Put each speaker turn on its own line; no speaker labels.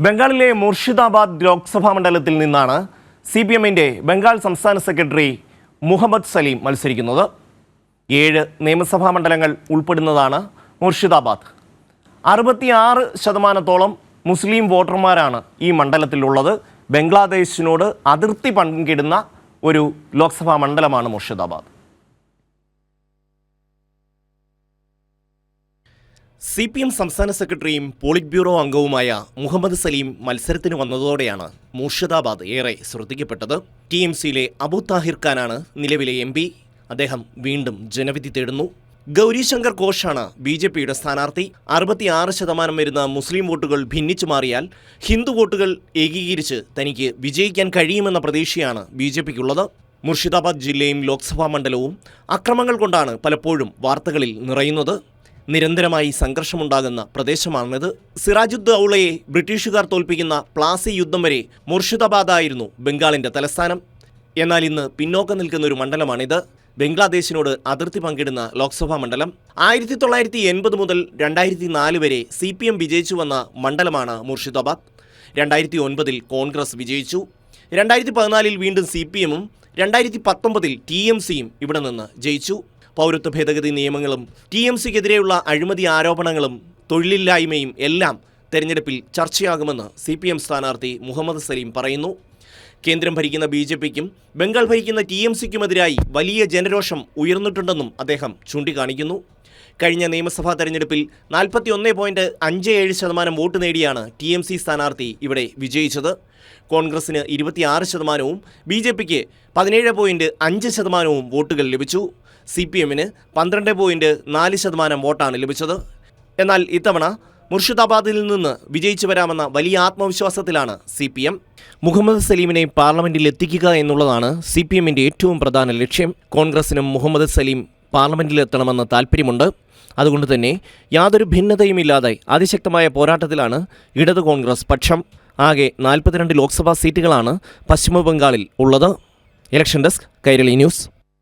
ബംഗാളിലെ മുർഷിദാബാദ് ലോക്സഭാ മണ്ഡലത്തിൽ നിന്നാണ് CPMന്റെ ബംഗാൾ സംസ്ഥാന സെക്രട്ടറി മുഹമ്മദ് സലീം മത്സരിക്കുന്നത്. 7 നിയമസഭാ മണ്ഡലങ്ങൾ ഉൾപ്പെടുന്നതാണ് മുർഷിദാബാദ്. 66% മുസ്ലിം വോട്ടർമാരാണ് ഈ മണ്ഡലത്തിലുള്ളത്. ബംഗ്ലാദേശിനോട് അതിർത്തി പങ്കിടുന്ന ഒരു ലോക്സഭാ മണ്ഡലമാണ് മുർഷിദാബാദ്. CPM സംസ്ഥാന സെക്രട്ടറിയും പോളിറ്റ് ബ്യൂറോ അംഗവുമായ മുഹമ്മദ് സലീം മത്സരത്തിന് വന്നതോടെയാണ് മുർഷിദാബാദ് ഏറെ ശ്രദ്ധിക്കപ്പെട്ടത്. TMCയിലെ അബു താഹിർ ഖാനാണ് നിലവിലെ MP. അദ്ദേഹം വീണ്ടും ജനവിധി തേടുന്നു. ഗൗരിശങ്കർ ഘോഷാണ് BJPയുടെ സ്ഥാനാർത്ഥി. 66% വരുന്ന മുസ്ലിം വോട്ടുകൾ ഭിന്നിച്ചു മാറിയാൽ ഹിന്ദു വോട്ടുകൾ ഏകീകരിച്ച് തനിക്ക് വിജയിക്കാൻ കഴിയുമെന്ന പ്രതീക്ഷയാണ് BJPക്കുള്ളത്. മുർഷിദാബാദ് ജില്ലയും ലോക്സഭാ മണ്ഡലവും അക്രമങ്ങൾ കൊണ്ടാണ് പലപ്പോഴും വാർത്തകളിൽ നിറയുന്നത്. നിരന്തരമായി സംഘർഷമുണ്ടാകുന്ന പ്രദേശമാണിത്. സിറാജുദ്ദൗളയെ ബ്രിട്ടീഷുകാർ തോൽപ്പിക്കുന്ന പ്ലാസി യുദ്ധം വരെ മുർഷിദാബാദായിരുന്നു ബംഗാളിൻ്റെ തലസ്ഥാനം. എന്നാൽ ഇന്ന് പിന്നോക്കം നിൽക്കുന്ന ഒരു മണ്ഡലമാണിത്. ബംഗ്ലാദേശിനോട് അതിർത്തി പങ്കിടുന്ന ലോക്സഭാ മണ്ഡലം. 1980 മുതൽ 2004 വരെ CPM വിജയിച്ചു വന്ന മണ്ഡലമാണ് മുർഷിദാബാദ്. 2009 കോൺഗ്രസ് വിജയിച്ചു. 2014 വീണ്ടും CPMും 2019 TMCയും ഇവിടെ നിന്ന് ജയിച്ചു. പൗരത്വ ഭേദഗതി നിയമങ്ങളും TMCക്കെതിരെയുള്ള അഴിമതി ആരോപണങ്ങളും തൊഴിലില്ലായ്മയും എല്ലാം തെരഞ്ഞെടുപ്പിൽ ചർച്ചയാകുമെന്ന് CPM സ്ഥാനാർത്ഥി മുഹമ്മദ് സലീം പറയുന്നു. കേന്ദ്രം ഭരിക്കുന്ന BJPക്കും ബംഗാൾ ഭരിക്കുന്ന TMCക്കുമെതിരായി വലിയ ജനരോഷം ഉയർന്നിട്ടുണ്ടെന്നും അദ്ദേഹം ചൂണ്ടിക്കാണിക്കുന്നു. കഴിഞ്ഞ നിയമസഭാ തെരഞ്ഞെടുപ്പിൽ 41.57% വോട്ട് നേടിയാണ് TMC സ്ഥാനാർത്ഥി ഇവിടെ വിജയിച്ചത്. കോൺഗ്രസിന് 26%വും BJPക്ക് 17.5% വോട്ടുകൾ ലഭിച്ചു. CPMന് 12.4% വോട്ടാണ് ലഭിച്ചത്. എന്നാൽ ഇത്തവണ മുർഷിദാബാദിൽ നിന്ന് വിജയിച്ചു വരാമെന്ന വലിയ ആത്മവിശ്വാസത്തിലാണ് CPM. മുഹമ്മദ് സലീമിനെ പാർലമെന്റിൽ എത്തിക്കുക എന്നുള്ളതാണ് CPMന്റെ ഏറ്റവും പ്രധാന ലക്ഷ്യം. കോൺഗ്രസിനും മുഹമ്മദ് സലീം പാർലമെന്റിലെത്തണമെന്ന് താൽപ്പര്യമുണ്ട്. അതുകൊണ്ട് തന്നെ യാതൊരു ഭിന്നതയുമില്ലാതെ അതിശക്തമായ പോരാട്ടത്തിലാണ് ഇടത് കോൺഗ്രസ് പക്ഷം. ആകെ 42 ലോക്സഭാ സീറ്റുകളാണ് പശ്ചിമ ബംഗാളിൽ ഉള്ളത്. Election desk, Kairali news.